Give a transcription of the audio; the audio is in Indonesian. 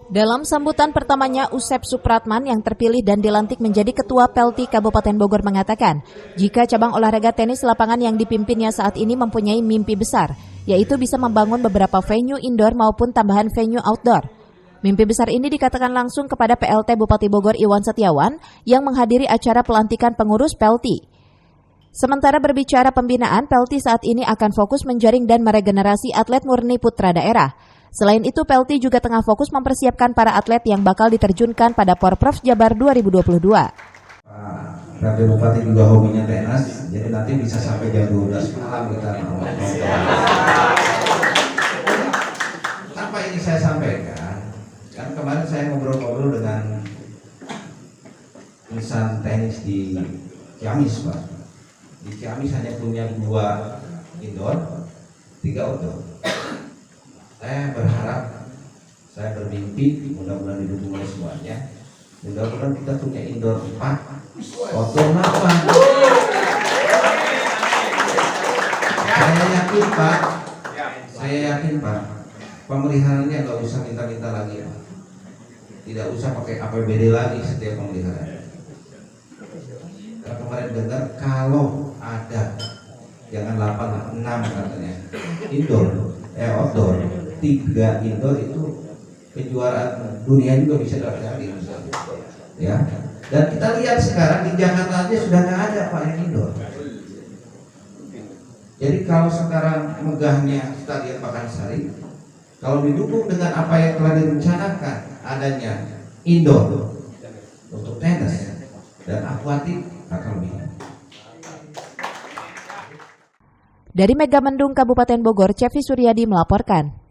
Dalam sambutan pertamanya, Usep Supratman yang terpilih dan dilantik menjadi Ketua Pelti Kabupaten Bogor mengatakan, jika cabang olahraga tenis lapangan yang dipimpinnya saat ini mempunyai mimpi besar, yaitu bisa membangun beberapa venue indoor maupun tambahan venue outdoor. Mimpi besar ini dikatakan langsung kepada PLT Bupati Bogor Iwan Setiawan yang menghadiri acara pelantikan pengurus Pelti. Sementara berbicara pembinaan, Pelti saat ini akan fokus menjaring dan meregenerasi atlet murni putra daerah. Selain itu, Pelti juga tengah fokus mempersiapkan para atlet yang bakal diterjunkan pada Porprov Jabar 2022. Pak Bupati juga hobinya tenis, jadi nanti bisa sampai jam 12 malam kita mau. Apa ini saya sampaikan? Kan kemarin saya ngobrol-ngobrol dengan insan tenis di Ciamis, Pak. Di Ciamis hanya punya 2 indoor, 3 outdoor. Saya berharap, saya bermimpi, mudah-mudahan didukung oleh semuanya. Mudah-mudahan kita punya indoor 4, outdoor 8. Saya yakin Pak, pemeliharaannya nggak usah minta-minta lagi, Pak. Tidak usah pakai APBD lagi setiap pemeliharaan. Karena kemarin dengar kalau ada, jangan 8, 6 katanya, outdoor. 3 indoor itu kejuaraan dunia juga bisa dapat ya. Dan kita lihat sekarang di Jakarta aja sudah nggak ada Pak yang indoor. Jadi kalau sekarang megahnya Stadion Pakansari, kalau didukung dengan apa yang telah direncanakan adanya indoor untuk tenis dan akuatik akan lebih. Dari Megamendung Kabupaten Bogor, Cevi Suryadi melaporkan.